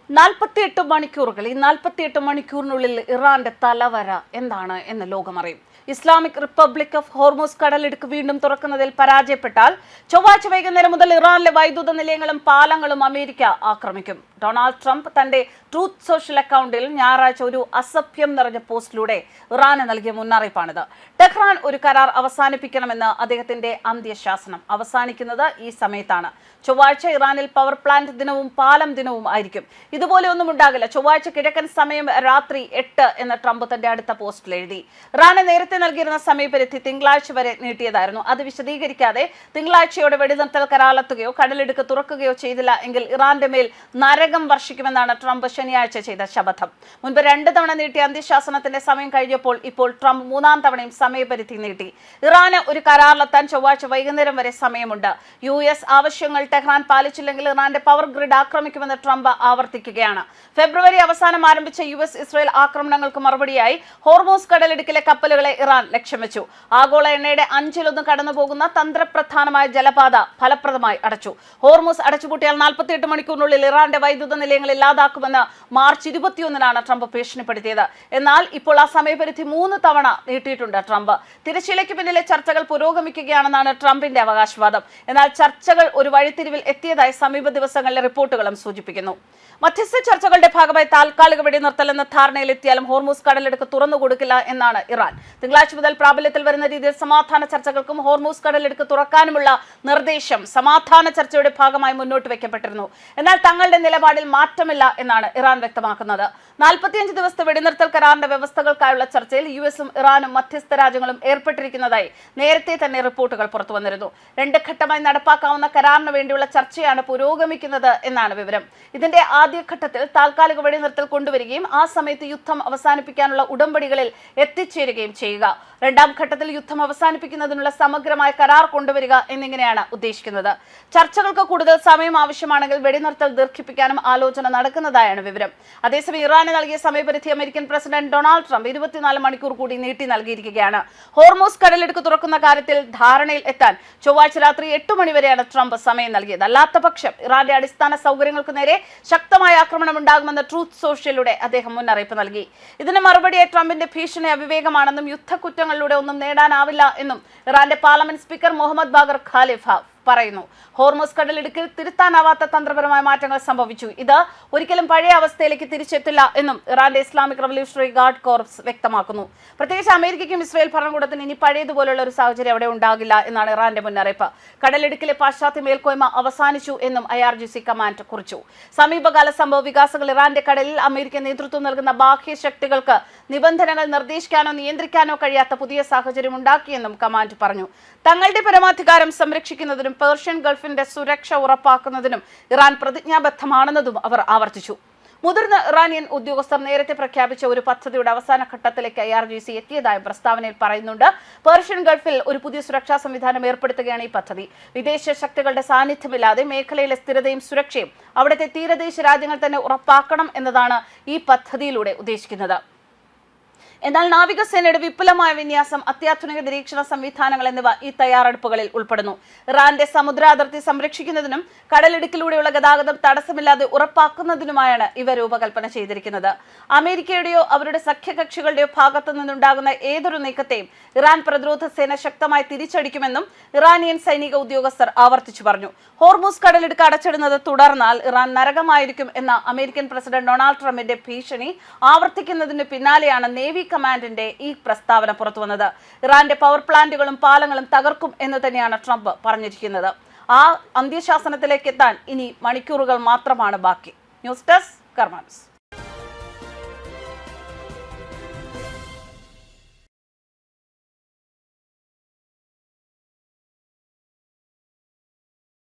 48 മണിക്കൂറുകൾ ഈ 48 മണിക്കൂറിനുള്ളിൽ ഇറാന്റെ തലവര എന്താണ് എന്ന് ലോകമറിയും. ഇസ്ലാമിക് റിപ്പബ്ലിക് ഓഫ് ഹോർമൂസ് കടലിടുക്ക് വീണ്ടും തുറക്കുന്നതിൽ പരാജയപ്പെട്ടാൽ ചൊവ്വാഴ്ച വൈകുന്നേരം മുതൽ ഇറാനിലെ വൈദ്യുത നിലയങ്ങളും പാലങ്ങളും അമേരിക്ക ആക്രമിക്കും. ഡൊണാൾഡ് ട്രംപ് തന്റെ ട്രൂത്ത് സോഷ്യൽ അക്കൗണ്ടിൽ ഞായറാഴ്ച ഒരു അസഭ്യം നിറഞ്ഞ പോസ്റ്റിലൂടെ ഇറാന് നൽകിയ മുന്നറിയിപ്പാണിത്. ടെഹ്റാൻ ഒരു കരാർ അവസാനിപ്പിക്കണമെന്ന് അദ്ദേഹത്തിന്റെ അന്ത്യശാസനം അവസാനിക്കുന്നത് ഈ സമയത്താണ്. ചൊവ്വാഴ്ച ഇറാനിൽ പവർ പ്ലാന്റ് ദിനവും പാലം ദിനവും ആയിരിക്കും. ഇതുപോലെ ഒന്നും ഉണ്ടാകില്ല. ചൊവ്വാഴ്ച കിഴക്കൻ സമയം രാത്രി 8 എന്ന് ട്രംപ് തന്റെ അടുത്ത പോസ്റ്റിൽ എഴുതി. ഇറാന് നേരത്തെ നൽകിയിരുന്ന സമയപരിധി തിങ്കളാഴ്ച വരെ നീട്ടിയതായിരുന്നു. അത് വിശദീകരിക്കാതെ തിങ്കളാഴ്ചയോടെ വെടിനിർത്തൽ കരാറെത്തുകയോ കടലിടുക്ക് തുറക്കുകയോ ചെയ്തില്ല എങ്കിൽ ഇറാന്റെ മേൽ നരകം വർഷിക്കുമെന്നാണ് ട്രംപ് ശനിയാഴ്ച ചെയ്ത ശപഥം. മുൻപ് 2 തവണ നീട്ടിയ അന്ത്യശാസനത്തിന്റെ സമയം കഴിഞ്ഞപ്പോൾ ഇപ്പോൾ ട്രംപ് 3-ാം തവണയും സമയപരിധി നീട്ടി. ഇറാന് ഒരു കരാറിലെത്താൻ ചൊവ്വാഴ്ച വൈകുന്നേരം വരെ സമയമുണ്ട്. US ആവശ്യങ്ങൾ ടെഹ്റാൻ പാലിച്ചില്ലെങ്കിൽ ഇറാന്റെ പവർ ഗ്രിഡ് ആക്രമിക്കുമെന്ന് ട്രംപ് ആവർത്തിക്കുകയാണ്. ഫെബ്രുവരി അവസാനം ആരംഭിച്ച US ഇസ്രായേൽ ആക്രമണങ്ങൾക്ക് മറുപടിയായി ഹോർമൂസ് കടലിടുക്കിലെ കപ്പലുകളെ ഇറാൻ ലക്ഷ്യം വെച്ചു. ആഗോള എണ്ണയുടെ 1/5 കടന്നുപോകുന്ന തന്ത്രപ്രധാനമായ ജലപാത ഫലപ്രദമായി അടച്ചു. ഹോർമൂസ് അടച്ചുപൂട്ടിയാൽ 48 മണിക്കൂറിനുള്ളിൽ ഇറാന്റെ വൈദ്യുത നിലയങ്ങൾ ഇല്ലാതാക്കുമെന്ന് മാർച്ച് 21-നാണ് ട്രംപ് ഭീഷണിപ്പെടുത്തിയത്. എന്നാൽ ഇപ്പോൾ ആ സമയപരിധി 3 തവണ നീട്ടിയിട്ടുണ്ട് ട്രംപ്. തിരശ്ശീലയ്ക്ക് പിന്നിലെ ചർച്ചകൾ പുരോഗമിക്കുകയാണെന്നാണ് ട്രംപിന്റെ അവകാശവാദം. എന്നാൽ ചർച്ചകൾ ഒരു വഴിത്തിരിവിൽ എത്തിയതായി സമീപ ദിവസങ്ങളിലെ റിപ്പോർട്ടുകളും സൂചിപ്പിക്കുന്നു. മധ്യസ്ഥ ചർച്ചകളുടെ ഭാഗമായി താൽക്കാലിക വെടിനിർത്തൽ എന്ന ധാരണയിലെത്തിയാലും ഹോർമൂസ് കടലിടുക്ക് തുറന്നു കൊടുക്കില്ല എന്നാണ് ഇറാൻ. തിങ്കളാഴ്ച മുതൽ പ്രാബല്യത്തിൽ വരുന്ന രീതിയിൽ സമാധാന ചർച്ചകൾക്കും ഹോർമൂസ് കടലിടുക്ക് തുറക്കാനുമുള്ള നിർദ്ദേശം സമാധാന ചർച്ചയുടെ ഭാഗമായി മുന്നോട്ട് വെക്കപ്പെട്ടിരുന്നു. എന്നാൽ തങ്ങളുടെ നിലപാടിൽ മാറ്റമില്ല എന്നാണ് ഇറാൻ വ്യക്തമാക്കുന്നത്. 45 ദിവസത്തെ വെടിനിർത്തൽ കരാറിന്റെ വ്യവസ്ഥകൾക്കായുള്ള ചർച്ചയിൽ USഉം ഇറാനും മധ്യസ്ഥ രാജ്യങ്ങളും ഏർപ്പെട്ടിരിക്കുന്നതായി നേരത്തെ തന്നെ റിപ്പോർട്ടുകൾ പുറത്തുവന്നിരുന്നു. 2 ഘട്ടമായി നടപ്പാക്കാവുന്ന കരാറിന് വേണ്ടിയുള്ള ചർച്ചയാണ് പുരോഗമിക്കുന്നത് എന്നാണ് വിവരം. ഇതിന്റെ ആദ്യഘട്ടത്തിൽ താൽക്കാലിക വെടിനിർത്തൽ കൊണ്ടുവരികയും ആ സമയത്ത് യുദ്ധം അവസാനിപ്പിക്കാനുള്ള ഉടമ്പടികളിൽ എത്തിച്ചേരുകയും ചെയ്യുക. 2-ാം ഘട്ടത്തിൽ യുദ്ധം അവസാനിപ്പിക്കുന്നതിനുള്ള സമഗ്രമായ കരാർ കൊണ്ടുവരിക എന്നിങ്ങനെയാണ് ഉദ്ദേശിക്കുന്നത്. ചർച്ചകൾക്ക് കൂടുതൽ സമയം ആവശ്യമാണെങ്കിൽ വെടിനിർത്തൽ ദീർഘിപ്പിക്കാനും ആലോചന നടക്കുന്നതായാണ് വിവരം. അതേസമയം ഇറാന് നൽകിയ സമയപരിധി അമേരിക്കൻ പ്രസിഡന്റ് ഡൊണാൾഡ് ട്രംപ് 24 മണിക്കൂർ കൂടി നീട്ടി നൽകിയിരിക്കുകയാണ്. ഹോർമൂസ് കടലിടുക്ക് തുറക്കുന്ന കാര്യത്തിൽ ധാരണയിൽ എത്താൻ ചൊവ്വാഴ്ച രാത്രി 8 മണി വരെയാണ് ട്രംപ് സമയം നൽകിയത്. അല്ലാത്ത പക്ഷം ഇറാന്റെ അടിസ്ഥാന സൗകര്യങ്ങൾക്ക് നേരെ ശക്തമായ ആക്രമണം ഉണ്ടാകുമെന്ന് ട്രൂത്ത് സോഷ്യലിലൂടെ അദ്ദേഹം മുന്നറിയിപ്പ് നൽകി. ഇതിന് മറുപടിയായി ട്രംപിന്റെ ഭീഷണി അവിവേകമാണെന്നും യുദ്ധക്കുറ്റങ്ങളിലൂടെ ഒന്നും നേടാനാവില്ല എന്നും ഇറാന്റെ parliament speaker Mohammad Bagher Khalifa പറയുന്നു. ഹോർമൂസ് കടലിടുക്കിൽ തിരുത്താനാവാത്ത തന്ത്രപരമായ മാറ്റങ്ങൾ സംഭവിച്ചു. ഇത് ഒരിക്കലും പഴയ അവസ്ഥയിലേക്ക് തിരിച്ചെത്തില്ല എന്നും ഇറാന്റെ ഇസ്ലാമിക് റവല്യൂഷണറി ഗാർഡ് കോർപ്സ് വ്യക്തമാക്കുന്നു. പ്രത്യേകിച്ച് അമേരിക്കയ്ക്കും ഇസ്രായേൽ ഭരണകൂടത്തിന് ഇനി പഴയതുപോലുള്ള ഒരു സാഹചര്യം അവിടെ ഉണ്ടാകില്ല എന്നാണ് ഇറാന്റെ മുന്നറിയിപ്പ്. കടലിടുക്കിലെ പാശ്ചാത്യ മേൽക്കോയ്മ അവസാനിച്ചു എന്നും IRGC കമാൻഡ് കുറിച്ചു. സമീപകാല സംഭവ വികാസങ്ങൾ ഇറാന്റെ കടലിൽ അമേരിക്ക നേതൃത്വം നൽകുന്ന ബാഹ്യ ശക്തികൾക്ക് നിബന്ധനകൾ നിർദ്ദേശിക്കാനോ നിയന്ത്രിക്കാനോ കഴിയാത്ത പുതിയ സാഹചര്യം ഉണ്ടാക്കിയെന്നും കമാൻഡ് പറഞ്ഞു. തങ്ങളുടെ പരമാധികാരം സംരക്ഷിക്കുന്നതിനും പേർഷ്യൻ ഗൾഫിന്റെ സുരക്ഷ ഉറപ്പാക്കുന്നതിനും ഇറാൻ പ്രതിജ്ഞാബദ്ധമാണെന്നതും അവർ ആവർത്തിച്ചു. മുതിർന്ന ഇറാനിയൻ ഉദ്യോഗസ്ഥർ നേരത്തെ പ്രഖ്യാപിച്ച ഒരു പദ്ധതിയുടെ അവസാന ഘട്ടത്തിലേക്ക് IRGC എത്തിയതായും പ്രസ്താവനയിൽ പറയുന്നുണ്ട്. പേർഷ്യൻ ഗൾഫിൽ ഒരു പുതിയ സുരക്ഷാ സംവിധാനം ഏർപ്പെടുത്തുകയാണ് ഈ പദ്ധതി. വിദേശ ശക്തികളുടെ സാന്നിധ്യമില്ലാതെ മേഖലയിലെ സ്ഥിരതയും സുരക്ഷയും അവിടുത്തെ തീരദേശ രാജ്യങ്ങൾ തന്നെ ഉറപ്പാക്കണം എന്നതാണ് ഈ പദ്ധതിയിലൂടെ ഉദ്ദേശിക്കുന്നത്. എന്നാൽ നാവികസേനയുടെ വിപുലമായ വിന്യാസം, അത്യാധുനിക നിരീക്ഷണ സംവിധാനങ്ങൾ എന്നിവ ഈ തയ്യാറെടുപ്പുകളിൽ ഉൾപ്പെടുന്നു. ഇറാന്റെ സമുദ്ര അതിർത്തി സംരക്ഷിക്കുന്നതിനും കടലിടുക്കിലൂടെയുള്ള ഗതാഗതം തടസ്സമില്ലാതെ ഉറപ്പാക്കുന്നതിനുമായാണ് ഇവ രൂപകൽപ്പന ചെയ്തിരിക്കുന്നത്. അമേരിക്കയുടെയോ അവരുടെ സഖ്യകക്ഷികളുടെയോ ഭാഗത്തു നിന്നുണ്ടാകുന്ന ഏതൊരു നീക്കത്തെയും ഇറാൻ പ്രതിരോധ സേന ശക്തമായി തിരിച്ചടിക്കുമെന്നും ഇറാനിയൻ സൈനിക ഉദ്യോഗസ്ഥർ ആവർത്തിച്ചു പറഞ്ഞു. ഹോർമൂസ് കടലിടുക്ക് അടച്ചിടുന്നത് തുടർന്നാൽ ഇറാൻ നരകമായിരിക്കും എന്ന അമേരിക്കൻ പ്രസിഡന്റ് ഡൊണാൾഡ് ട്രംപിന്റെ ഭീഷണി ആവർത്തിക്കുന്നതിന് പിന്നാലെയാണ് നേവി കമാൻഡിന്റെ ഈ പ്രസ്താവന പുറത്തുവന്നത്. ഇറാന്റെ പവർ പ്ലാന്റുകളും പാലങ്ങളും തകർക്കും എന്ന് തന്നെയാണ് ട്രംപ് പറഞ്ഞിരിക്കുന്നത്. ആ അന്ത്യശാസനത്തിലേക്ക് എത്താൻ ഇനി മണിക്കൂറുകൾ മാത്രമാണ് ബാക്കി. News desk കർമാനസ്.